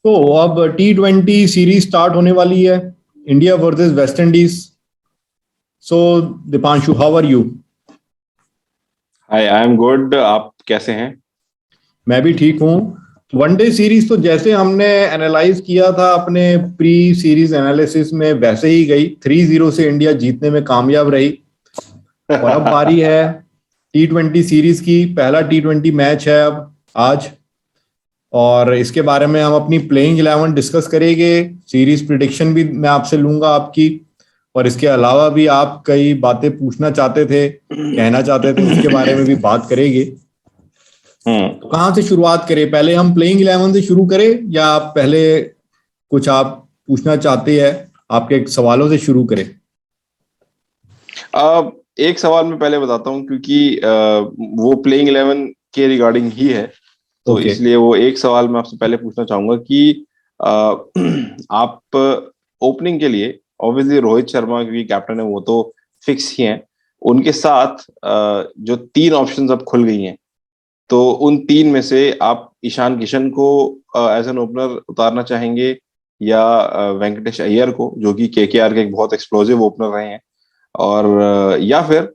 तो अब T20 series start होने वाली है, India versus West Indies. So Deepanshu, how are you? Hi, I am good. आप कैसे हैं? मैं भी ठीक हूँ। वनडे सीरीज तो जैसे हमने एनालाइज किया था अपने प्री सीरीज एनालिसिस में, वैसे ही गई। 3-0 से इंडिया जीतने में कामयाब रही। और अब बारी है T20 सीरीज की। पहला T20 मैच है अब आज, और इसके बारे में हम अपनी प्लेइंग 11 डिस्कस करेंगे। सीरीज प्रिडिक्शन भी मैं आपसे लूंगा आपकी, और इसके अलावा भी आप कई बातें पूछना चाहते थे, कहना चाहते थे, उसके बारे में भी बात करेंगे। तो कहाँ से शुरुआत करें? पहले हम प्लेइंग 11 से शुरू करें, या आप पहले कुछ आप पूछना चाहते हैं, आपके सवालों से शुरू करें? एक सवाल मैं पहले बताता हूँ, क्योंकि वो प्लेइंग 11 के रिगार्डिंग ही है, तो ओके। इसलिए वो एक सवाल मैं आपसे पहले पूछना चाहूंगा कि आप ओपनिंग के लिए ऑब्वियसली रोहित शर्मा, क्योंकि कैप्टन है, वो तो फिक्स ही हैं। उनके साथ जो तीन ऑप्शंस अब खुल गई हैं, तो उन तीन में से आप ईशान किशन को एज एन ओपनर उतारना चाहेंगे, या वेंकटेश अय्यर को, जो कि केकेआर के एक बहुत एक्सप्लोसिव ओपनर रहे हैं, और या फिर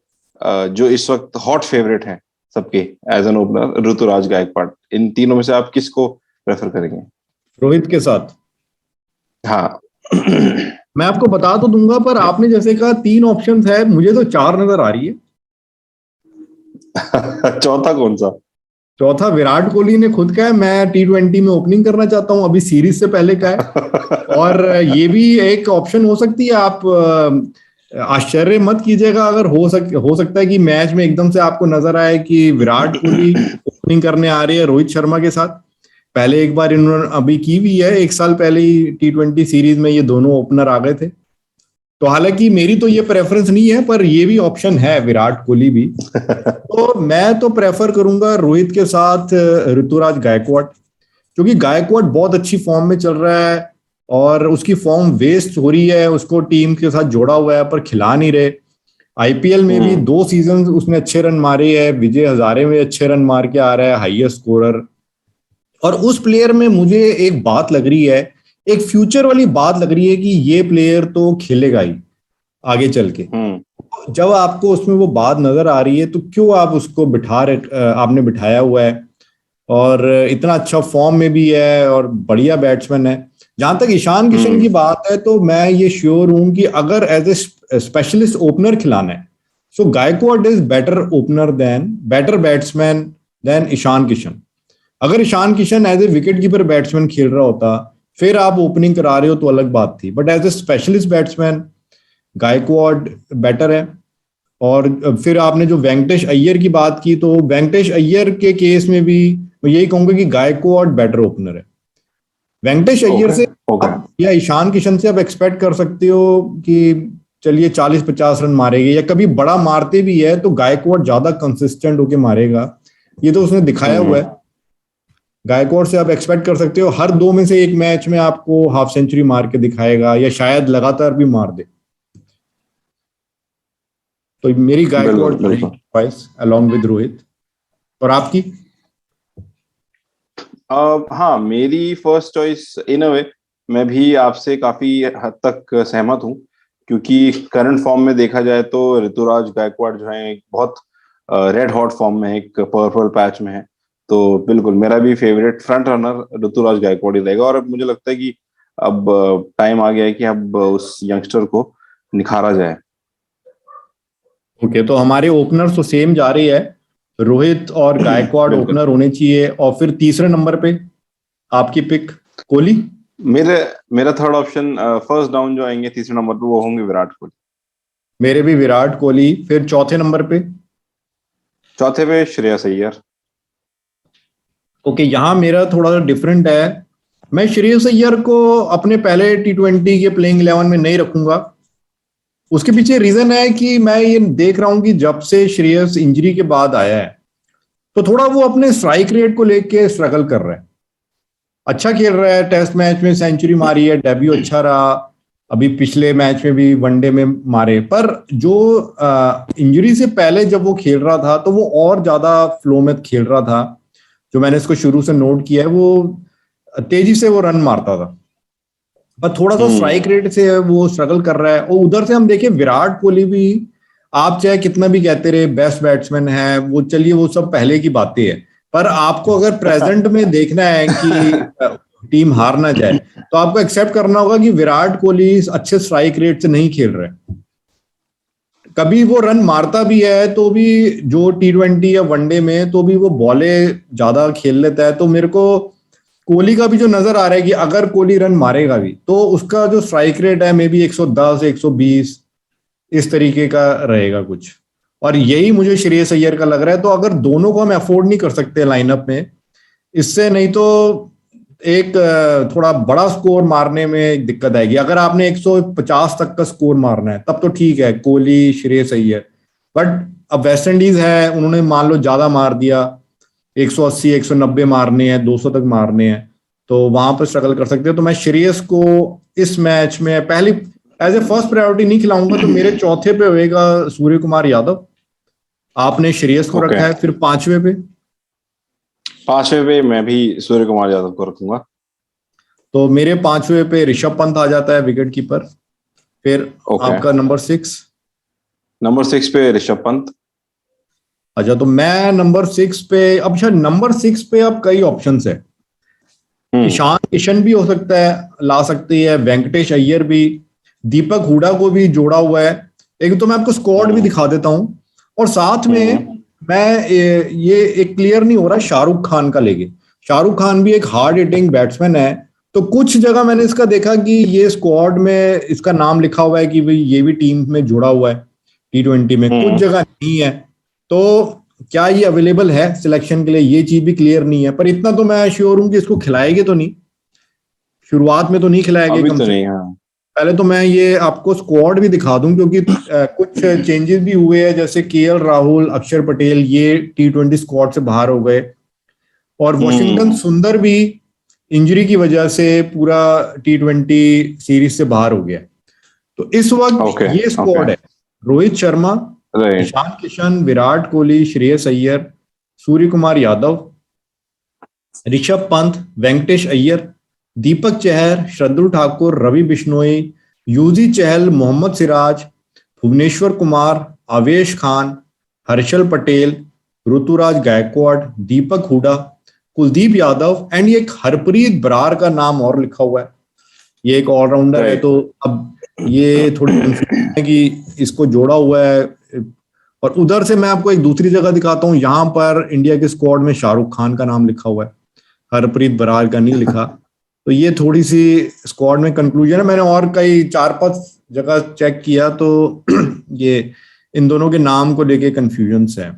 जो इस वक्त हॉट फेवरेट हैं सबके as an opener, Ruturaj Gaikwad. इन तीनों में से आप किसको प्रेफर करेंगे? रोहित के साथ? हाँ। मैं आपको बता तो दूंगा, पर आपने जैसे कहा तीन ऑप्शंस है, मुझे तो चार नजर आ रही है। चौथा कौन सा? चौथा विराट कोहली ने खुद कहा है मैं T20 में ओपनिंग करना चाहता हूं, अभी सीरीज से पहले का है। और ये भी एक ऑप्शन हो सकती है। आप आश्चर्य मत कीजिएगा अगर हो सकता है कि मैच में एकदम से आपको नजर आए कि विराट कोहली ओपनिंग करने आ रही है रोहित शर्मा के साथ। पहले एक बार इन्होंने अभी की भी है, 1 साल पहले ही T20 सीरीज में ये दोनों ओपनर आ गए थे। तो हालांकि मेरी तो ये प्रेफरेंस नहीं है, पर ये भी ऑप्शन है, विराट कोहली भी। तो मैं तो प्रेफर करूंगा रोहित के साथ ऋतुराज गायकवाड़, क्योंकि गायकवाड़ बहुत अच्छी फॉर्म में चल रहा है, और उसकी फॉर्म वेस्ट हो रही है। उसको टीम के साथ जोड़ा हुआ है पर खिला नहीं रहे। आईपीएल में भी 2 सीजन उसने अच्छे रन मारे हैं, विजय हजारे में अच्छे रन मार के आ रहा है, हाईएस्ट स्कोरर। और उस प्लेयर में मुझे एक बात लग रही है, एक फ्यूचर वाली बात लग रही है कि ये प्लेयर तो खेलेगा ही आगे चल के। जब आपको उसमें वो बात नजर आ रही है, तो क्यों आप उसको आपने बिठाया हुआ है, और इतना अच्छा फॉर्म में भी है और बढ़िया बैट्समैन है। जहां तक ईशान किशन की बात है, तो मैं ये श्योर हूं कि अगर एज ए स्पेशलिस्ट ओपनर खिलाना है, so Gaikwad is better batsman than Ishan Kishan. अगर Ishan Kishan as a wicket keeper batsman खेल रहा होता, फिर आप ओपनिंग करा रहे हो तो अलग बात थी, but as a specialist batsman Gaikwad better है। और फिर आपने जो वेंकटेश अय्यर की बात की, तो वेंकटेश अय्यर के केस में भी मैं यही कहूंगा कि गायकवाड बेटर ओपनर है। वेंकटेश अय्यर से आप या ईशान किशन से आप एक्सपेक्ट कर सकते हो कि चलिए 40-50 रन मारेंगे, या कभी बड़ा मारते भी है तो गायकवाड ज्यादा कंसिस्टेंट होके मारेगा। ये तो उसने दिखाया हुआ है। गायकवाड से आप एक्सपेक्ट कर सकते हो हर 2 में से 1 मैच में आपको हाफ सेंचुरी मार के दिखाएगा, या शायद लगातार भी मार दे। तो मेरी Gaikwad choice along with Rohit. और आपकी? हाँ, मेरी फर्स्ट चॉइस इन अ वे मैं भी आपसे काफी हद तक सहमत हूँ, क्योंकि करंट फॉर्म में देखा जाए तो ऋतुराज गायकवाड़ जो है एक बहुत रेड हॉट फॉर्म में है, एक पर्पल पैच में है। तो बिल्कुल मेरा भी favourite front runner Ruturaj Gaikwad ही रहेगा, और अब मुझे लगता है कि अब टाइम आ गया है कि अब उस यंगस्टर को निखारा जाए। ओके, तो हमारे ओपनर तो सेम जा रही है, रोहित और गायकवाड़ ओपनर होने चाहिए। और फिर तीसरे नंबर पे आपकी पिक कोहली? मेरा थर्ड ऑप्शन, फर्स्ट डाउन जो आएंगे तीसरे नंबर पे, वो होंगे विराट कोहली। मेरे भी विराट कोहली। फिर चौथे नंबर पे? चौथे पे श्रेयस अय्यर। ओके, यहां मेरा थोड़ा सा डिफरेंट है। मैं श्रेयस अय्यर को अपने पहले T20 के प्लेइंग 11 में नहीं रखूंगा। उसके पीछे रीजन है कि मैं ये देख रहा हूं कि जब से श्रेयस इंजरी के बाद आया है, तो थोड़ा वो अपने स्ट्राइक रेट को लेके स्ट्रगल कर रहा है। अच्छा खेल रहा है, टेस्ट मैच में सेंचुरी मारी है, डेब्यू अच्छा रहा, अभी पिछले मैच में भी वनडे में मारे। पर जो इंजरी से पहले जब वो खेल रहा था, तो वो और ज्यादा फ्लो में खेल रहा था। जो मैंने इसको शुरू से नोट किया है, वो तेजी से वो रन मारता था, पर थोड़ा सा स्ट्राइक रेट से वो स्ट्रगल कर रहा है। और उधर से हम देखें विराट कोहली भी, आप चाहे कितना भी कहते रहे बेस्ट बैट्समैन है वो, चलिए वो सब पहले की बातें है, पर आपको अगर प्रेजेंट में देखना है कि टीम हार ना जाए, तो आपको एक्सेप्ट करना होगा कि विराट कोहली अच्छे स्ट्राइक रेट से नहीं खेल रहे। कभी वो रन मारता भी है तो भी जो T20 या वनडे में तो भी वो बॉलें ज्यादा खेल लेता है। तो मेरे को कोहली का भी जो नजर आ रहा है कि अगर कोहली रन मारेगा भी तो उसका जो स्ट्राइक रेट है मे बी 110 120 इस तरीके का रहेगा कुछ, और यही मुझे श्रेयस अय्यर का लग रहा है। तो अगर दोनों को हम अफोर्ड नहीं कर सकते लाइनअप में, इससे नहीं तो एक थोड़ा बड़ा स्कोर मारने में एक दिक्कत आएगी। अगर आपने 150 तक का स्कोर मारना है तब तो ठीक है, कोहली श्रेयस अय्यर, बट अब वेस्ट इंडीज है, उन्होंने मान लो ज्यादा मार दिया, 180 190 मारने हैं, 200 तक मारने हैं, तो वहां पर स्ट्रगल कर सकते हैं। तो मैं श्रेयस को इस मैच में पहली एज ए फर्स्ट प्रायोरिटी नहीं खिलाऊंगा, तो मेरे चौथे पे होएगा सूर्य कुमार यादव। आपने श्रेयस को रखा है, फिर पांचवे पे मैं भी सूर्य कुमार यादव को रखूंगा। तो मेरे पांचवे पे ऋषभ पंत आ जाता है, विकेट कीपर। फिर आपका नंबर 6 पे ऋषभ पंत। अच्छा, तो मैं नंबर 6 पे, अब शायद नंबर 6 पे अब कई ऑप्शंस है। ईशान किशन भी हो सकता है, ला सकती है, वेंकटेश अय्यर भी, दीपक हुडा को भी जोड़ा हुआ है। एक तो मैं आपको स्क्वाड भी दिखा देता हूं, और साथ में मैं ये एक क्लियर नहीं हो रहा शाहरुख खान का लेके। शाहरुख खान भी एक हार्ड हिटिंग बैट्समैन है, तो कुछ जगह मैंने इसका देखा कि ये स्क्वाड में इसका नाम लिखा हुआ है कि भाई ये भी टीम में जुड़ा हुआ है T20 में, कुछ जगह नहीं है। तो क्या ये अवेलेबल है सिलेक्शन के लिए, ये चीज भी क्लियर नहीं है। पर इतना तो मैं श्योर हूं कि इसको खिलाएंगे तो नहीं, शुरुआत में तो नहीं खिलाएंगे अभी तो नहीं। हाँ, पहले तो मैं ये आपको स्क्वाड भी दिखा दूं, क्योंकि कुछ चेंजेस भी हुए हैं, जैसे KL राहुल, अक्षर पटेल, ये T20 स्क्वाड से बाहर हो गए, और वॉशिंगटन सुंदर भी इंजरी की वजह से पूरा T20 सीरीज से बाहर हो गया। तो इस वक्त ये स्क्वाड है: रोहित शर्मा, ईशान किशन, विराट कोहली, श्रेयस अय्यर, सूर्य कुमार यादव, ऋषभ पंत, वेंकटेश अय्यर, दीपक चहर, शार्दुल ठाकुर, रवि बिश्नोई, युजवेंद्र चहल, मोहम्मद सिराज, भुवनेश्वर कुमार, आवेश खान, हर्षल पटेल, ऋतुराज गायकवाड़, दीपक हुडा, कुलदीप यादव, एंड ये एक हरप्रीत बरार का नाम और लिखा हुआ है। ये एक ऑलराउंडर है, तो अब ये थोड़ी कंफ्यूजन है कि इसको जोड़ा हुआ है। और उधर से मैं आपको एक दूसरी जगह दिखाता हूँ, यहाँ पर इंडिया के स्क्वाड में शाहरुख खान का नाम लिखा हुआ है, हरप्रीत बरार का नहीं लिखा। तो ये थोड़ी सी स्क्वाड में कंक्लूजन है। मैंने और कई 4-5 जगह चेक किया, तो ये इन दोनों के नाम को लेके कंफ्यूजन है।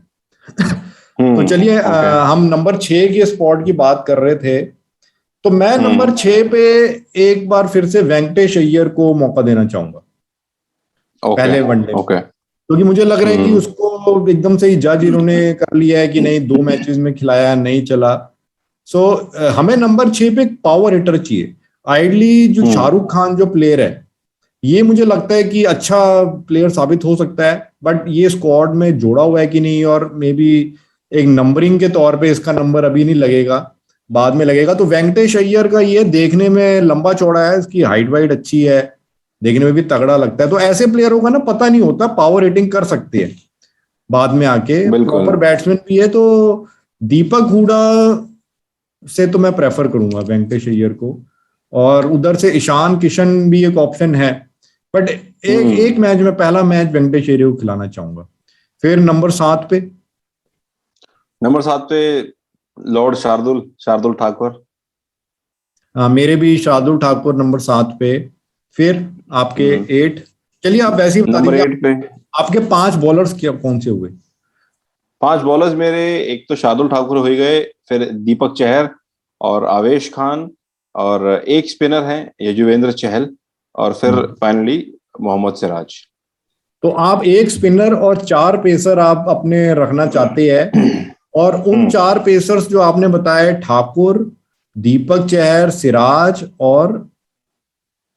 तो चलिए, हम नंबर 6 के स्पॉट की बात कर रहे थे, तो मैं नंबर 6 पे एक बार फिर से वेंकटेश अय्यर को मौका देना चाहूंगा पहले वनडे में, क्योंकि मुझे लग रहा है कि उसको एकदम से ही जज इन्होंने कर लिया है कि नहीं, 2 मैचेस में खिलाया, नहीं चला। सो हमें नंबर 6 पे पावर हिटर चाहिए। आइडली जो शाहरुख खान जो प्लेयर है, ये मुझे लगता है कि अच्छा प्लेयर साबित हो सकता है, बट ये स्क्वाड में जोड़ा हुआ है कि नहीं, और मे बी एक नंबरिंग के तौर पे इसका नंबर अभी नहीं लगेगा, बाद में लगेगा। तो वेंकटेश अय्यर का ये देखने में लंबा चौड़ा है, इसकी हाइट वाइट अच्छी है, देखने में भी तगड़ा लगता है। तो ऐसे प्लेयरों का ना पता नहीं होता, पावर हिटिंग कर सकते हैं बाद में आके, प्रॉपर बैट्समैन भी है। तो दीपक हुडा से तो मैं प्रेफर करूंगा वेंकटेश अय्यर को, और उधर से ईशान किशन भी एक ऑप्शन है, बट एक मैच में, पहला मैच वेंकटेश अय्यर को खिलाना चाहूंगा। फिर नंबर 7 पे लॉर्ड शार्दुल ठाकुर। मेरे भी शार्दुल ठाकुर नंबर 7 पे। फिर आपके 8, चलिए आप वैसे ही बता नंबर दीजिए 8 पे आपके 5 बॉलर्स क्या कौन से हुए? 5 बॉलर्स मेरे, एक तो शार्दुल ठाकुर हो गए, फिर दीपक चहर और आवेश खान, और एक स्पिनर है युजवेंद्र चहल, और फिर फाइनली मोहम्मद सिराज। तो आप एक स्पिनर और 4 पेसर आप अपने रखना चाहते हैं, और उन 4 पेसर्स जो आपने बताए, ठाकुर, दीपक चहर, सिराज और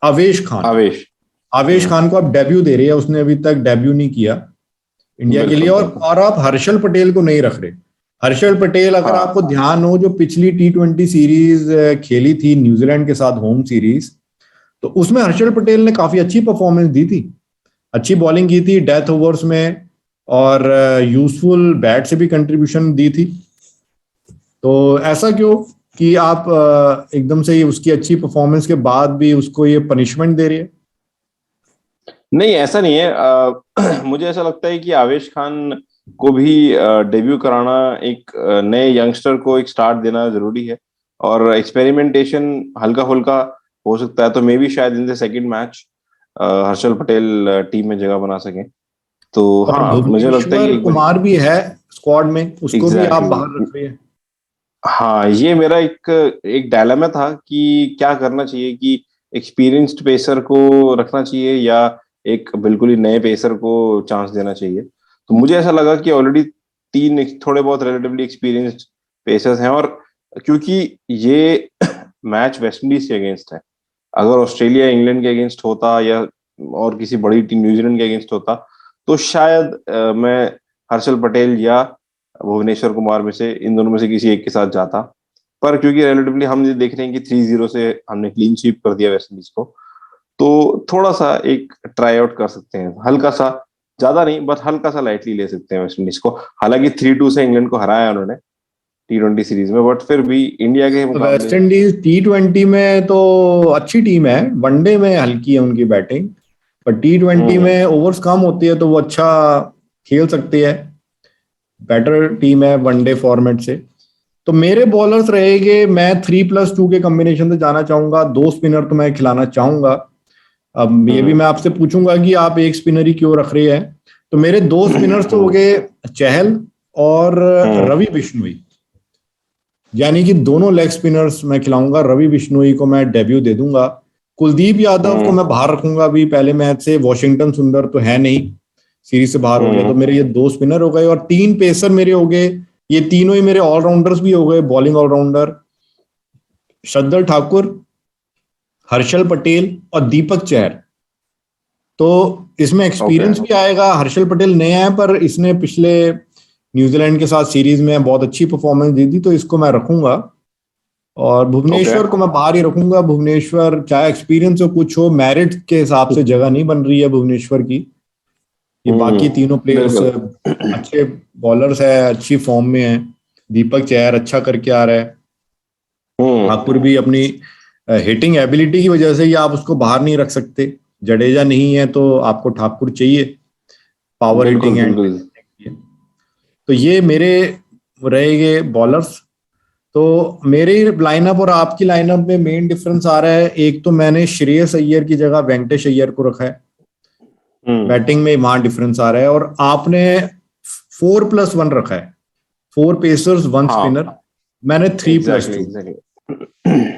आवेश खान को आप डेब्यू दे रहे हैं, उसने अभी तक डेब्यू नहीं किया इंडिया के लिए, और आप हर्षल पटेल को नहीं रख रहे। हर्षल पटेल, अगर हाँ आपको ध्यान हो, जो पिछली T20 सीरीज खेली थी न्यूजीलैंड के साथ, होम सीरीज, तो उसमें हर्षल पटेल ने काफी अच्छी परफॉर्मेंस दी थी, अच्छी बॉलिंग की थी डेथ ओवर्स में, और यूजफुल बैट से भी कंट्रीब्यूशन दी थी। तो ऐसा क्यों कि आप एकदम से ही उसकी अच्छी परफॉर्मेंस के बाद भी उसको ये पनिशमेंट दे रही है? नहीं, ऐसा नहीं है। मुझे ऐसा लगता है कि आवेश खान को भी डेब्यू कराना, एक नए यंगस्टर को एक स्टार्ट देना जरूरी है, और एक्सपेरिमेंटेशन हल्का फुल्का हो सकता है। तो मे भी शायद in the second match Harshal Patel team में जगह बना सके। तो और हाँ, मुझे लगता है कि भुवनेश्वर एक बार कुमार भी है स्क्वाड में, उसको भी आप एग्जैक्टली बाहर रख रही है। हाँ, ये मेरा एक एक डायलेमा था कि क्या करना चाहिए, कि एक्सपीरियंस्ड पेसर को रखना चाहिए या एक बिल्कुल ही नए पेसर को चांस देना चाहिए। तो मुझे ऐसा लगा कि ऑलरेडी तीन थोड़े बहुत रिलेटिवली एक्सपीरियंस्ड पेसर्स हैं, और क्योंकि ये मैच वेस्टइंडीज के अगेंस्ट है, अगर ऑस्ट्रेलिया इंग्लैंड के अगेंस्ट होता या और किसी बड़ी टीम न्यूजीलैंड के अगेंस्ट होता, तो शायद मैं हर्षल पटेल या भुवनेश्वर कुमार में से, इन दोनों में से किसी एक के साथ जाता। पर क्योंकि रिलेटिवली हम ये देख रहे हैं कि 3-0 से हमने क्लीन स्वीप कर दिया वेस्ट इंडीज को, तो थोड़ा सा एक ट्राई आउट कर सकते हैं, हल्का सा, ज्यादा नहीं, बस हल्का सा लाइटली ले सकते हैं वेस्ट इंडीज को। हालांकि 3-2 से इंग्लैंड को हराया उन्होंने T20 सीरीज में, बट फिर भी इंडिया के वेस्ट मुकाबले। इंडीज T20 में तो अच्छी टीम है, वनडे में हल्की है उनकी बैटिंग, पर T20 हम्म में ओवर्स कम होती है तो वो अच्छा खेल सकती है, बेटर टीम है वनडे फॉर्मेट से। तो मेरे बॉलर्स रहेंगे, मैं 3+2 के कॉम्बिनेशन से जाना चाहूंगा, दो स्पिनर तो मैं खिलाना चाहूंगा। अब ये भी हम्म मैं आपसे पूछूंगा कि आप एक स्पिनर ही क्यों रख रहे हैं। तो मेरे दो स्पिनर्स तो हो हम्म गए, चहल और हम्म रवि बिश्नोई, यानी कि दोनों लेग स्पिनर्स मैं खिलाऊंगा। रवि बिश्नोई को मैं डेब्यू दे दूंगा। कुलदीप यादव को हम्म मैं बाहर रखूंगा अभी पहले मैच से, वॉशिंगटन सुंदर तो है नहीं, सीरीज से बाहर हो गया। तो हम्म मेरे ये दो स्पिनर हो गए और तीन पेसर मेरे हो गए। ये तीनों ही मेरे ऑलराउंडर्स भी हो गए, बॉलिंग ऑलराउंडर, शरदल ठाकुर, हर्षल पटेल और दीपक चहर। तो इसमें ओके। एक्सपीरियंस भी आएगा। हर्षल पटेल नया है, पर इसने पिछले न्यूजीलैंड के साथ सीरीज में बहुत अच्छी परफॉर्मेंस दी थी, तो इसको मैं रखूंगा। और ओके। भुवनेश्वर को मैं बाहर ही रखूंगा। भुवनेश्वर चाहे एक्सपीरियंस हो कुछ हो, मेरिट के हिसाब से जगह नहीं बन रही है भुवनेश्वर की। ये बाकी तीनों प्लेयर्स बिल्कुल। अच्छे बॉलर्स है, अच्छी फॉर्म में है। दीपक चहर अच्छा करके आ रहा है। हम्म ठाकुर भी अपनी हिटिंग एबिलिटी की वजह से ही आप उसको बाहर नहीं रख सकते। जडेजा नहीं है तो आपको ठाकुर चाहिए पावर बिल्कुल हिटिंग एंड बिल्कुल। करने के लिए। तो ये मेरे रहेंगे बॉलर्स। तो मेरे लाइनअप और आपकी लाइनअप में मेन डिफरेंस आ रहा है। एक तो मैंने श्रेयस अय्यर की जगह वेंकटेश अय्यर को रखा है, हम्म बैटिंग में वहां डिफरेंस आ रहा है। और आपने 4+1 रखा है, 4 पेसर्स 1 स्पिनर, हाँ, मैंने 3+2। Exactly exactly.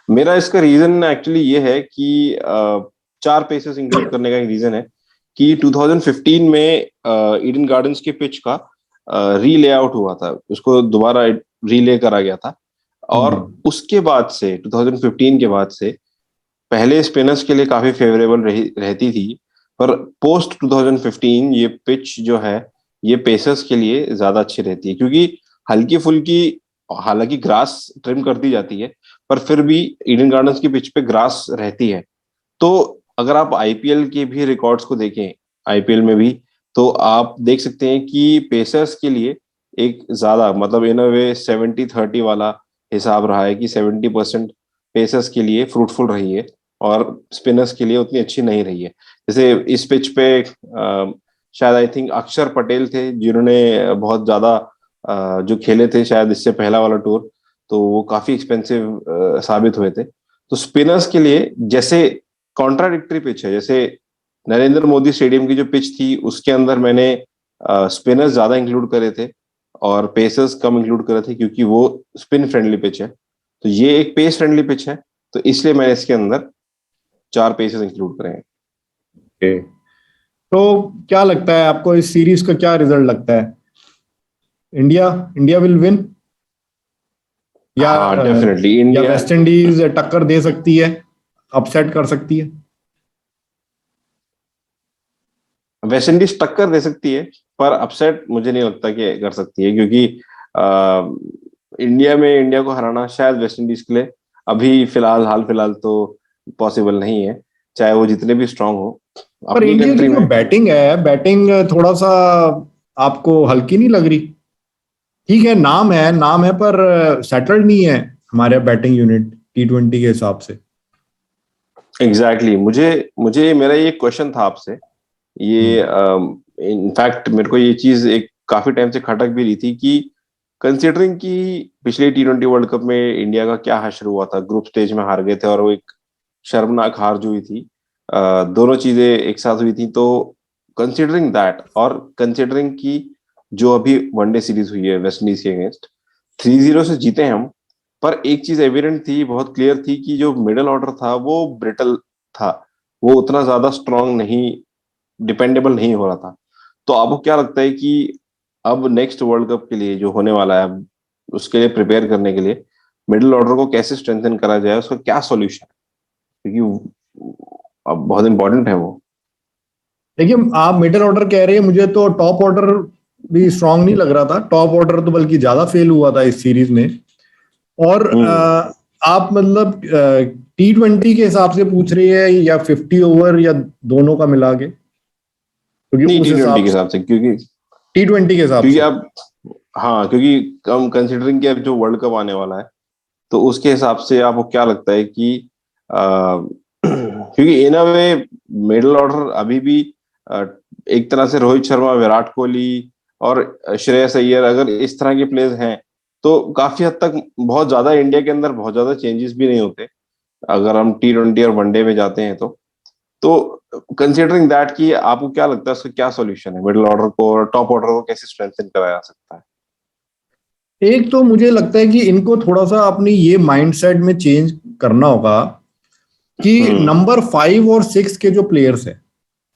मेरा इसका रीजन एक्चुअली ये है कि चार पेसेस इंक्लूड करने का एक रीजन है कि 2015 में ईडन गार्डन्स के पिच का रीलेआउट हुआ था, उसको दोबारा रीले करा गया था। और हम्म। उसके बाद से 2015 के बाद से पहले स्पिनर्स के लिए काफी फेवरेबल रहती थी, पर पोस्ट 2015 ये पिच जो है, ये पेसर्स के लिए ज्यादा अच्छी रहती है, क्योंकि हल्की फुल्की, हालांकि ग्रास ट्रिम कर दी जाती है, पर फिर भी ईडन गार्डन्स की पिच पे ग्रास रहती है। तो अगर आप आईपीएल के भी रिकॉर्ड्स को देखें, आईपीएल में भी, तो आप देख सकते हैं कि पेसर्स के लिए एक ज्यादा, मतलब इन अ वे 70-30 वाला हिसाब रहा है, कि 70% पेसर्स के लिए फ्रूटफुल रही है और स्पिनर्स के लिए उतनी अच्छी नहीं रही है। जैसे इस पिच पे शायद आई थिंक अक्षर पटेल थे जिन्होंने बहुत ज्यादा जो खेले थे, शायद इससे पहला वाला टूर, तो वो काफी एक्सपेंसिव साबित हुए थे। तो स्पिनर्स के लिए जैसे कॉन्ट्राडिक्टरी पिच है, जैसे नरेंद्र मोदी स्टेडियम की जो पिच थी उसके अंदर मैंने स्पिनर्स ज्यादा इंक्लूड करे थे और पेसर्स कम इंक्लूड करे थे, क्योंकि वो स्पिन फ्रेंडली पिच है। तो ये एक पेस फ्रेंडली पिच है, तो इसलिए मैंने इसके अंदर चार पेसेस इंक्लूड करे हैं। Okay. तो क्या लगता है आपको, इस सीरीज का क्या रिजल्ट लगता है? इंडिया इंडिया विल विन, या हाँ, डेफिनेटली या इंडिया। वेस्ट इंडीज टक्कर दे सकती है, अपसेट कर सकती है? वेस्ट इंडीज टक्कर दे सकती है, पर अपसेट मुझे नहीं लगता कि कर सकती है, क्योंकि इंडिया में इंडिया को हराना शायद वेस्ट इंडीज के लिए अभी हाल फिलहाल तो पॉसिबल नहीं है, चाहे वो जितने भी स्ट्रांग हो पर अपनी इंडिया की कंट्री जो में। बैटिंग है, बैटिंग थोड़ा सा आपको हल्की नहीं लग रही? ठीक है, नाम है पर सेटल्ड नहीं है हमारे बैटिंग यूनिट T20 के हिसाब से। एग्जैक्टली मुझे मुझे मेरा ये क्वेश्चन था आपसे, ये हम्म। इनफैक्ट मेरे को ये चीज एक काफी टाइम से खटक भी रही थी कि कंसिडरिंग कि पिछले T20 वर्ल्ड कप में इंडिया का क्या हश्र हुआ था, ग्रुप स्टेज में हार गए थे और वो एक शर्मनाक हार जो हुई थी, दोनों चीजें एक साथ हुई थी। तो कंसिडरिंग दैट और कंसिडरिंग कि जो अभी वनडे सीरीज हुई है वेस्ट इंडीज के अगेंस्ट 3-0 से जीते हम, पर एक चीज एविडेंट थी, बहुत क्लियर थी कि जो मिडिल ऑर्डर था वो ब्रिटल था, वो उतना ज्यादा स्ट्रांग नहीं, डिपेंडेबल नहीं हो रहा था। तो आपको क्या लगता है कि अब नेक्स्ट वर्ल्ड कप के लिए जो होने वाला है, अब उसके लिए प्रिपेयर करने के लिए मिडिल ऑर्डर को कैसे स्ट्रेंथन करा जाए, उसका क्या सॉल्यूशन है? क्योंकि अब बहुत इंपॉर्टेंट है वो। देखिए, आप मिडिल ऑर्डर कह रहे हैं, मुझे तो टॉप ऑर्डर भी स्ट्रांग नहीं लग रहा था। टॉप ऑर्डर तो बल्कि ज्यादा फेल हुआ था इस सीरीज में। और हम्म। आप मतलब T20 के हिसाब से पूछ रही है या 50 ओवर या दोनों का मिला के? क्योंकि नहीं, उस T20 हिसाब के से हिसाब से, क्योंकि T20 के हिसाब क्योंकि से अब, हाँ, क्योंकि हम कंसिडरिंग कि अब जो वर्ल्ड कप आने वाला है, तो उसके हिसाब से आपको क्या लगता है कि क्योंकि इन अ वे मिडिल ऑर्डर अभी भी अ, एक तरह से रोहित शर्मा, विराट कोहली और श्रेयस अय्यर, अगर इस तरह के प्लेयर्स हैं तो काफी हद तक बहुत ज्यादा इंडिया के अंदर बहुत ज्यादा चेंजेस भी नहीं होते अगर हम T20 और वनडे में जाते हैं तो कंसिडरिंग दैट कि आपको क्या लगता है उसका क्या सॉल्यूशन है, मिडिल ऑर्डर को और टॉप ऑर्डर को कैसे स्ट्रेंथन कराया जा सकता है? एक तो मुझे लगता है कि इनको थोड़ा सा अपनी ये माइंडसेट में चेंज करना होगा कि हम्म। नंबर 5 और 6 के जो प्लेयर्स हैं,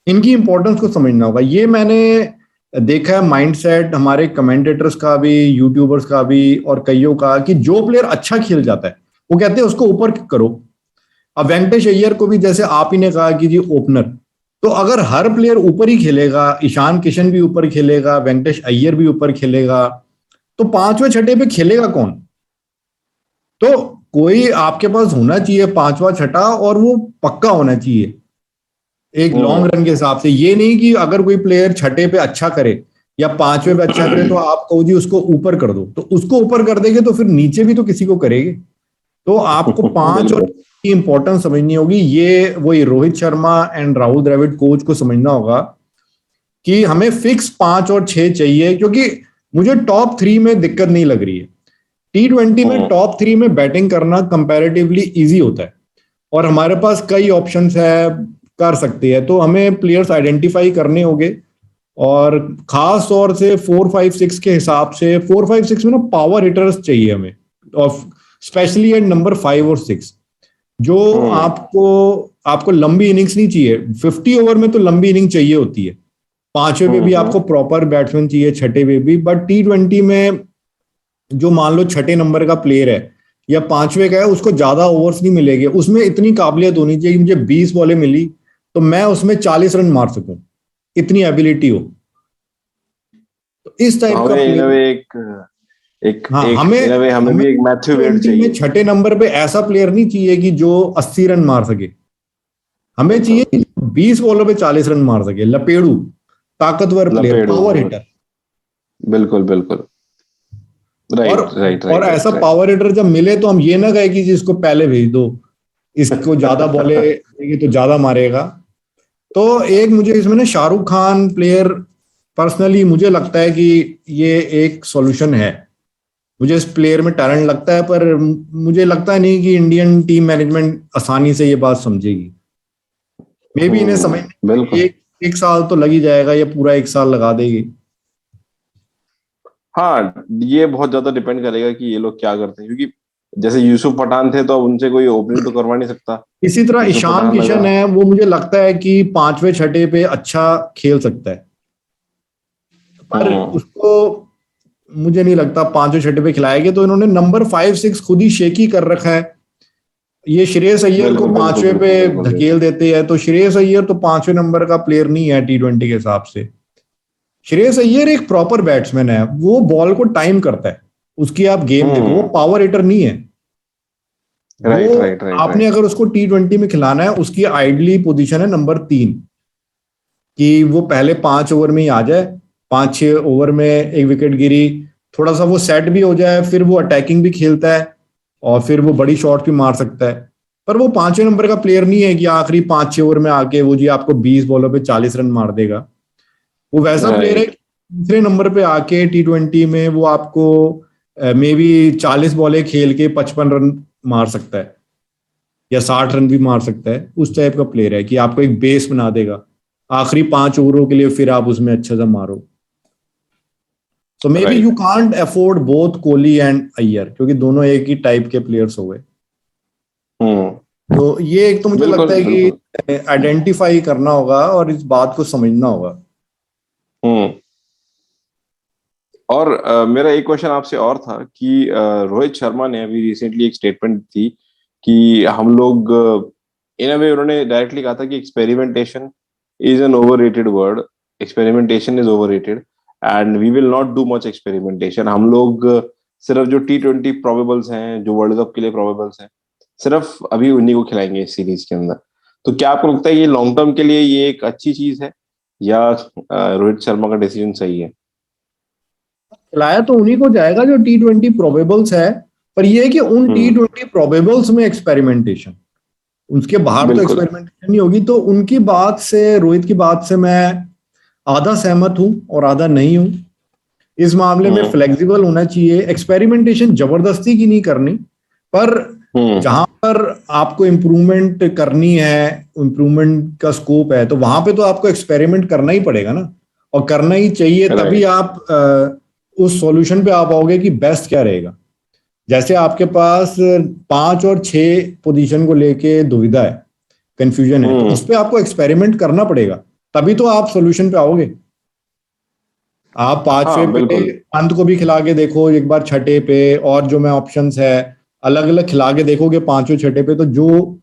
इनकी इंपॉर्टेंस को समझना होगा। ये मैंने देखा है माइंडसेट हमारे कमेंटेटर्स का भी, यूट्यूबर्स का भी और कईयों का, कि जो प्लेयर अच्छा खेल जाता है वो कहते हैं उसको ऊपर करो। अब वेंकटेश अय्यर को भी जैसे आप ही ने कहा कि जी ओपनर, तो अगर हर प्लेयर ऊपर ही खेलेगा, ईशान किशन भी ऊपर खेलेगा, वेंकटेश अय्यर भी ऊपर खेलेगा, तो पांचवें छठे पे खेलेगा कौन? तो कोई आपके पास होना चाहिए पांचवा छठा, और वो पक्का होना चाहिए एक लॉन्ग हम्म। रन के हिसाब से। ये नहीं कि अगर कोई प्लेयर छठे पे अच्छा करे या पांचवे पे अच्छा करे तो आप कहो जी उसको ऊपर कर दो, तो उसको ऊपर कर देंगे तो फिर नीचे भी तो किसी को करेंगे। तो आपको पांच और बिल्कुल। की इंपॉर्टेंस समझनी होगी। ये वही रोहित शर्मा एंड राहुल द्रविड़ कोच को समझना होगा कि हमें फिक्स 5 और 6 चाहिए, क्योंकि मुझे टॉप 3 में दिक्कत नहीं लग रही है। T20 में हम्म। टॉप 3 में बैटिंग करना कंपैरेटिवली इजी होता है और हमारे पास कई ऑप्शंस है, कर सकते हैं। तो हमें प्लेयर्स आइडेंटिफाई करने होंगे, और खास तौर से 4 5 6 के हिसाब से 4 5 6 में ना पावर हिटर्स चाहिए हमें, और स्पेशली एट नंबर 5 और 6, जो हम्म। आपको आपको लंबी इनिंग्स नहीं चाहिए। 50 ओवर में तो लंबी इनिंग चाहिए होती है, पांचवे पे भी आपको प्रॉपर बैट्समैन चाहिए, छठे पे भी। बट T20 में जो मान लो छठे नंबर का प्लेयर है या पांचवे का है, उसको ज्यादा ओवर्स नहीं मिलेंगे। उसमें इतनी काबिलियत होनी चाहिए कि मुझे 20 बॉलें मिली तो मैं उसमें 40 रन मार सकूं, इतनी एबिलिटी हो। तो इस तो टाइप का हमें इन अ प्लेयर। वे एक एक हाँ, एक हमें इन अ वे हमें हमें भी एक मैथ्यू वेड T20 में चाहिए। छठे नंबर पे ऐसा प्लेयर नहीं चाहिए कि जो 80 रन मार सके। हमें चाहिए बिल्कुल। कि 20 बॉलों पे 40 रन मार सके, लपेड़ू, ताकतवर प्लेयर, लपेड़ो। Power hitter. बिल्कुल बिल्कुल। और राइट राइट और राइट ऐसा राइट राइट। पावर हिटर जब मिले तो हम ये ना कहे कि जी इसको पहले भेज दो, इसको ज्यादा बॉले देंगे तो ज्यादा मारेगा। तो एक मुझे इसमें ना शाहरुख खान प्लेयर, पर्सनली मुझे लगता है कि ये एक सॉल्यूशन है। मुझे इस प्लेयर में टैलेंट लगता है, पर मुझे लगता नहीं कि इंडियन टीम मैनेजमेंट आसानी से ये बात समझेगी। मे बी इन्हें समझने में बिल्कुल। एक साल तो लग ही जाएगा, या पूरा एक साल लगा देगी। हाँ, ये बहुत ज्यादा डिपेंड करेगा कि ये लोग क्या करते हैं, क्योंकि जैसे यूसुफ पठान थे तो अब उनसे कोई ओपनिंग तो करवा नहीं सकता। इसी तरह यूसुफ ईशान पठान लगा। किशन है, वो मुझे लगता है कि पांचवें छठे पे अच्छा खेल सकता है, पर हम्म। उसको मुझे नहीं लगता पांचवें छठे पे खिलाएंगे। तो इन्होंने नंबर 5 6 खुद ही शेकी कर रखा है। ये श्रेयस अय्यर को बिल्कुल बिल्कुल पांचवें पे बिल्कुल बिल्कुल बिल्कुल। धकेल देते हैं, तो श्रेयस अय्यर तो पांचवें नंबर का प्लेयर नहीं है T20 के हिसाब से। श्रेयस अय्यर एक प्रॉपर बैट्समैन है, वो बॉल को टाइम करता है। उसकी आप गेम देखो, वो पावर हिटर नहीं है। राइट वो राइट राइट आपने राइट। अगर उसको T20 में खिलाना है, उसकी आइडली पोजीशन है नंबर 3, कि वो पहले 5 ओवर में ही आ जाए, 5-6 ओवर में एक विकेट गिरी, थोड़ा सा वो सेट भी हो जाए, फिर वो अटैकिंग भी खेलता है और फिर वो बड़ी शॉट भी मार सकता है। पर वो 5वें नंबर का प्लेयर नहीं है कि आखिरी 5-6 ओवर में आके वो जी आपको 20 बॉलों पे 40 रन मार देगा। वो वैसा प्लेयर है राइट कि तीसरे नंबर पे आके T20 में वो आपको मे बी 40 बॉलें खेल के 55 रन मार सकता है या 60 रन भी मार सकता है। उस टाइप का प्लेयर है कि आपको एक बेस बना देगा आखिरी 5 ओवरों के लिए, फिर आप उसमें अच्छा सा मारो। So maybe you right. Can't afford both Kohli and Iyer, क्योंकि दोनों एक ही टाइप के प्लेयर्स हो गए। हम्म। तो ये एक तो मुझे लगता बिल्कुल है बिल्कुल। कि आइडेंटिफाई करना होगा और इस बात को समझना होगा। हम्म। और मेरा एक क्वेश्चन आपसे और था कि रोहित शर्मा ने अभी रिसेंटली एक स्टेटमेंट दी कि हम लोग, इन अ वे उन्होंने डायरेक्टली कहा था कि experimentation is an overrated word, experimentation is overrated and we will not do much experimentation. हम लोग सिर्फ जो T20 प्रोबेबल्स हैं, जो वर्ल्ड कप के लिए प्रोबेबल्स हैं, सिर्फ अभी उन्हीं को खिलाएंगे इस सीरीज के अंदर। तो क्या आपको लगता है ये लॉन्ग टर्म के लिए ये एक अच्छी चीज है, या रोहित शर्मा का डिसीजन सही है? खिलाया तो उन्हीं को जाएगा जो T20 प्रोबेबल्स है, पर यह है कि उन हम्म। T20 प्रोबेबल्स में एक्सपेरिमेंटेशन, उसके बाहर तो बिल्कुल। एक्सपेरिमेंटेशन नहीं होगी। तो उनकी बात से, रोहित की बात से मैं आधा सहमत हूं और आधा नहीं हूं। इस मामले में हम्म फ्लेक्सिबल होना चाहिए, एक्सपेरिमेंटेशन जबरदस्ती की नहीं करनी, पर हम्म। जहां पर आपको इम्प्रूवमेंट करनी है, इम्प्रूवमेंट का स्कोप है, तो वहां पे तो आपको एक्सपेरिमेंट करना ही पड़ेगा ना, और करना ही चाहिए। तभी राइट। आप उस सॉल्यूशन पे आ पाओगे कि बेस्ट क्या रहेगा। जैसे आपके पास 5 और 6 पोजीशन को लेके दुविधा है, कंफ्यूजन है, तो उस हम्म। पर आपको एक्सपेरिमेंट करना पड़ेगा, तभी तो आप सॉल्यूशन पे आओगे। आप 5वें हाँ पे बिल्कुल। अंत को भी खिला के देखो एक बार, छठे पे, और जो मैं ऑप्शंस है अलग अलग खिला के देखोगे 5वें 6ठे पे, तो जो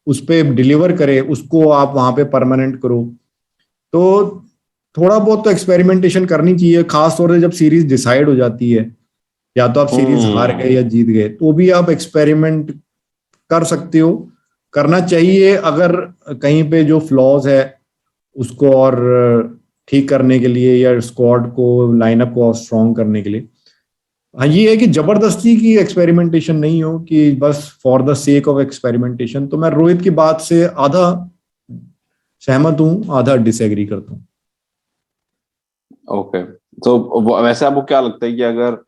उस पे डिलीवर करे उसको आप वहां पे परमानेंट करो। तो थोड़ा बहुत तो एक्सपेरिमेंटेशन करनी चाहिए, खास तौर से जब सीरीज डिसाइड हो जाती है, या तो आप सीरीज हार गए हम्म। या जीत गए, तो भी आप एक्सपेरिमेंट कर सकते हो, करना चाहिए। अगर कहीं पे जो फ्लॉज है उसको और ठीक करने के लिए, या स्क्वाड को, लाइनअप को स्ट्रॉन्ग करने के लिए। हाँ, ये है कि जबरदस्ती की एक्सपेरिमेंटेशन नहीं हो कि बस for the sake of experimentation. तो मैं रोहित की बात से आधा सहमत हूं, आधा डिसएग्री करता हूं। ओके। तो वैसे आपको क्या लगता है कि अगर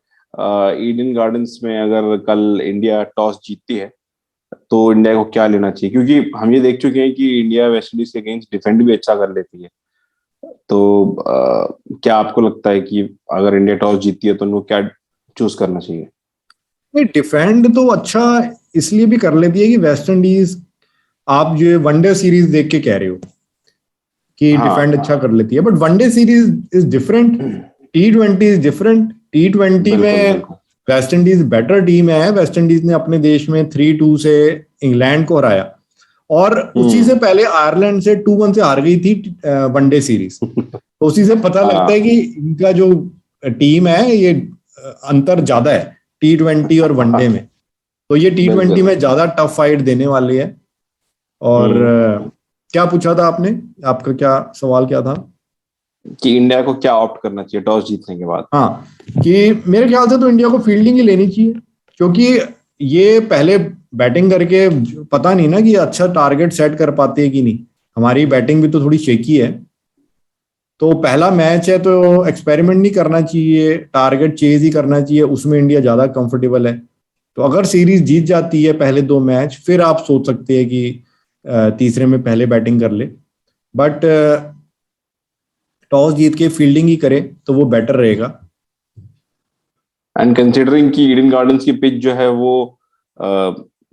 ईडन गार्डन्स में अगर कल इंडिया टॉस जीतती है तो इंडिया को क्या लेना चाहिए? क्योंकि हम ये देख चुके हैं कि इंडिया वेस्ट इंडीज के अगेंस्ट डिफेंड भी अच्छा कर लेती है। तो क्या आपको लगता है कि अगर इंडिया टॉस जीतती है तो उनको क्या चूज करना चाहिए? नहीं, डिफेंड तो अच्छा इसलिए भी कर लेती है कि वेस्ट इंडीज, आप जो वनडे सीरीज देख के कह रहे हो कि डिफेंड हाँ। अच्छा कर लेती है, but one day series is different, T20 is different. T20 बिल्कुल में बिल्कुल। वेस्ट इंडीज बेटर टीम है। वेस्ट इंडीज ने अपने देश में 3-2 से इंग्लैंड को हराया, और उसी से हम्म। पहले आयरलैंड से 2-1 से हार गई थी वनडे सीरीज। तो उसी से पता लगता है हाँ। कि इनका जो टीम है, ये अंतर ज्यादा है T20 और वनडे में। तो ये T20 बिल्कुल। में ज्यादा टफ फाइट देने वाले है। और हम्म। क्या पूछा था आपने, आपका क्या सवाल क्या था? कि इंडिया को क्या ऑप्ट करना चाहिए टॉस जीतने के बाद? हाँ, कि मेरे ख्याल से तो इंडिया को फील्डिंग ही लेनी चाहिए, क्योंकि ये पहले बैटिंग करके पता नहीं ना कि अच्छा टारगेट सेट कर पाते हैं कि नहीं। हमारी बैटिंग भी तो थोड़ी शेकी है। तो पहला मैच है, तो एक्सपेरिमेंट नहीं करना चाहिए, टारगेट चेज ही करना चाहिए, उसमें इंडिया ज्यादा कंफर्टेबल है। तो अगर सीरीज जीत जाती है पहले 2 मैच, फिर आप सोच सकते हैं कि तीसरे में पहले बैटिंग कर ले। बट टॉस जीत के फील्डिंग ही करे तो वो बेटर रहेगा। एंड कंसिडरिंग कि ईडन गार्डन्स की पिच जो है वो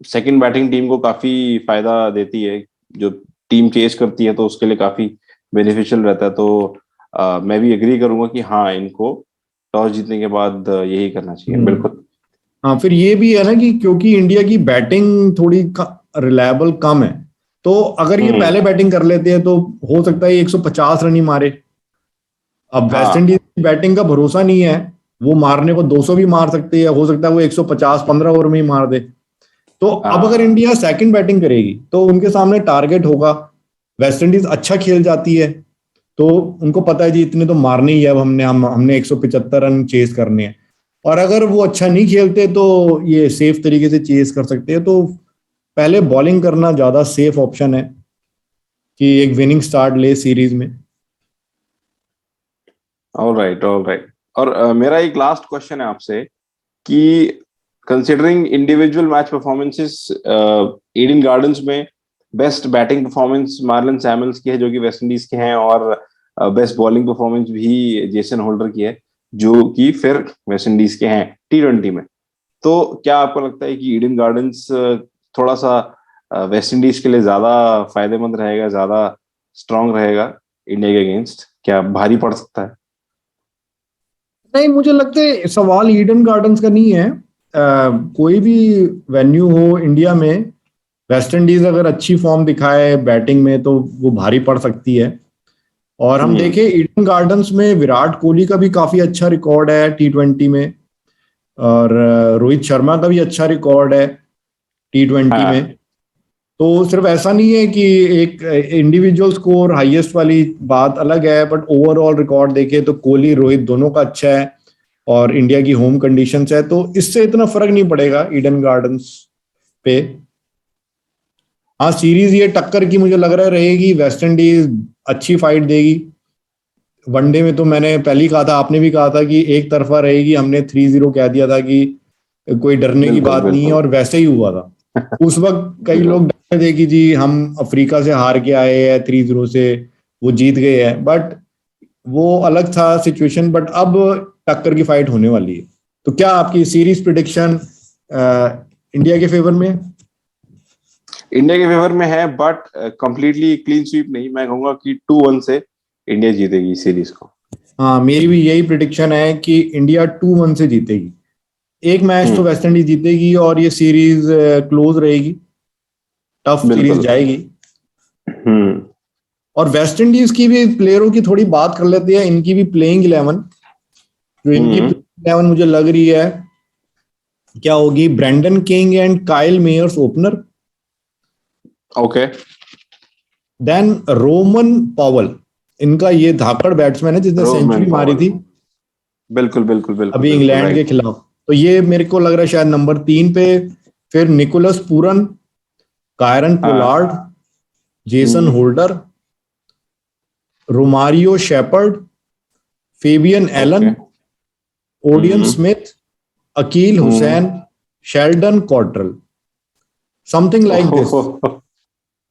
सेकंड बैटिंग टीम को काफी फायदा देती है, जो टीम चेस करती है तो उसके लिए काफी बेनिफिशियल रहता है। तो मैं भी एग्री करूंगा कि हाँ, इनको टॉस जीतने के बाद यही करना चाहिए। हम्म। बिल्कुल। हाँ, फिर ये भी है ना कि क्योंकि इंडिया की बैटिंग थोड़ी रिलायबल कम है, तो अगर ये हम्म। पहले बैटिंग कर लेते हैं तो हो सकता है 150 रन ही मारे। अब वेस्ट इंडीज हाँ। की बैटिंग का भरोसा नहीं है। वो मारने को 200 भी मार सकते हैं, हो सकता है वो 150 15 ओवर में ही मार दे। तो अब अगर इंडिया सेकंड बैटिंग करेगी तो उनके सामने टारगेट होगा। वेस्ट इंडीज अच्छा खेल जाती है तो उनको पता है जी इतने तो मारने ही है, अब हमने 175 रन चेस करने हैं। और अगर वो अच्छा नहीं खेलते तो ये सेफ तरीके से चेस कर सकते हैं। तो पहले बॉलिंग करना ज्यादा सेफ ऑप्शन है कि एक विनिंग स्टार्ट ले सीरीज में। All right, all right. और मेरा एक लास्ट क्वेश्चन है आपसे कि considering individual match performances, Eden Gardens में best batting performance Marlon Samuels की है जो कि वेस्ट इंडीज के हैं, और बेस्ट बॉलिंग परफॉर्मेंस भी जेसन होल्डर की है जो कि फिर वेस्ट इंडीज के हैं T20 में। तो क्या आपको लगता है कि ईडन गार्डन्स थोड़ा सा वेस्ट इंडीज के लिए ज्यादा फायदेमंद रहेगा, ज्यादा स्ट्रांग रहेगा इंडिया के अगेंस्ट? क्या भारी पड़ सकता है? नहीं, मुझे लगता है सवाल ईडन गार्डन्स का नहीं है। कोई भी वेन्यू हो इंडिया में, वेस्ट इंडीज अगर अच्छी फॉर्म दिखाए बैटिंग में तो वो भारी पड़ सकती है। और हम देखें ईडन गार्डन्स में विराट कोहली का भी काफी अच्छा रिकॉर्ड है T20 में, और रोहित शर्मा का भी अच्छा रिकॉर्ड है T20 में। हाँ। तो सिर्फ ऐसा नहीं है कि एक इंडिविजुअल स्कोर हाईएस्ट वाली बात अलग है, बट ओवरऑल रिकॉर्ड देखे तो कोहली रोहित दोनों का अच्छा है और इंडिया की होम कंडीशंस है, तो इससे इतना फर्क नहीं पड़ेगा ईडन गार्डन्स पे। हाँ, सीरीज ये टक्कर की मुझे लग रहा है रहेगी, वेस्ट इंडीज अच्छी फाइट देगी। वनडे में तो मैंने पहले ही कहा था, आपने भी कहा था कि एक तरफा रहेगी, हमने 3-0 कह दिया था कि कोई डरने की बिल्कुल बात नहीं है, बिल्कुल। और वैसे ही हुआ था। उस वक्त कई बिल्कुल लोग डर रहे थे कि जी हम अफ्रीका से हार के आए हैं 3-0 से, वो जीत गए हैं, बट वो अलग था सिचुएशन। बट अब टक्कर की फाइट होने वाली है। तो क्या आपकी सीरीज प्रिडिक्शन इंडिया के फेवर में है? इंडिया के फेवर में है, बट कंप्लीटली क्लीन स्वीप नहीं, मैं कहूंगा कि 2-1 से इंडिया जीतेगी सीरीज को। हाँ, मेरी भी यही प्रिडिक्शन है कि इंडिया 2-1 से जीतेगी। एक मैच तो हम्म। वेस्ट इंडीज जीतेगी और ये सीरीज क्लोज रहेगी, टफ सीरीज बिल्कुल। जाएगी। हम्म। और वेस्ट इंडीज की भी प्लेयरों की थोड़ी बात कर लेते हैं, इनकी भी प्लेइंग 11, जो इनकी हम्म। प्लेइंग 11 मुझे लग रही है क्या होगी। Brandon King and Kyle Mayers opener, okay. Then Rovman Powell, इनका ये धाकड़ बैट्समैन है जिसने रोहमन सेंचुरी मारी पॉवल। थी बिल्कुल बिल्कुल बिल्कुल अभी बिल्कुल इंग्लैंड के राइट। खिलाफ। तो ये मेरे को लग रहा है शायद नंबर 3 पे। फिर निकोलस पूरन, कायरन हाँ। Pollard, Jason hmm. Holder, Romario Shepherd, Fabian okay. Allen, Odean hmm. Smith, Akeal hmm. Hosein, Sheldon Cottrell, something like this. ओहो,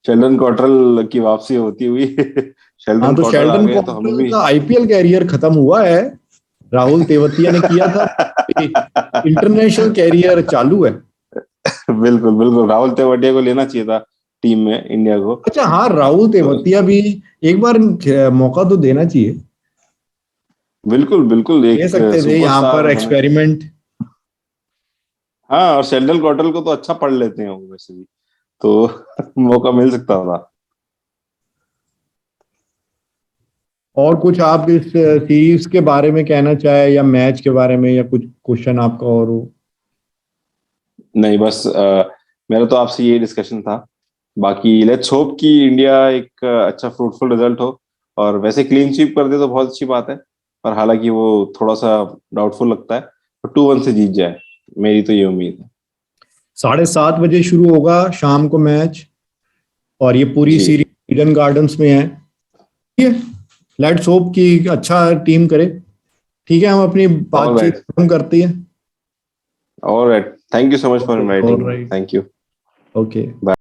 शेल्डन कॉटरल की वापसी होती हुई हाँ, शेल्डन तो कॉटरल आ शेल्डन गए तो हमें कॉट्रल भी। का आईपीएल कैरियर खत्म हुआ है, राहुल तेवतिया ने किया था, इंटरनेशनल कैरियर चालू है। बिल्कुल बिल्कुल, राहुल तेवड़िया को लेना चाहिए था टीम में इंडिया को। अच्छा हाँ, राहुल तो तेवतिया भी एक बार मौका तो देना चाहिए। बिल्कुल बिल्कुल, दे एक सकते थे यहाँ सुपरस्टार पर होने। एक्सपेरिमेंट। हाँ, और शेल्डन कॉटरल को तो अच्छा पढ़ लेते हैं वो वैसे भी, तो मौका मिल सकता था। और कुछ आप इस सीरीज के बारे में कहना चाहे, या मैच के बारे में, या कुछ क्वेश्चन आपका और हो? नहीं, बस मेरा तो आपसे ये डिस्कशन था। बाकी लेट्स होप कि इंडिया एक अच्छा फ्रूटफुल रिजल्ट हो, और वैसे क्लीन स्वीप कर दे तो बहुत अच्छी बात है, और हालांकि वो थोड़ा सा डाउटफुल लगता है, तो 2-1 से जीत जाए, मेरी तो ये उम्मीद है। 7:30 बजे शुरू होगा शाम को मैच, और ये पूरी जी। सीरीज ईडन गार्डन्स में है। ठीक है, लेट्स होप कि अच्छा टीम करे। ठीक है, हम अपनी ऑल बातचीत राइट। खत्म करते हैं। All right, thank you so much for okay, inviting me, alright, thank you. Okay. Bye.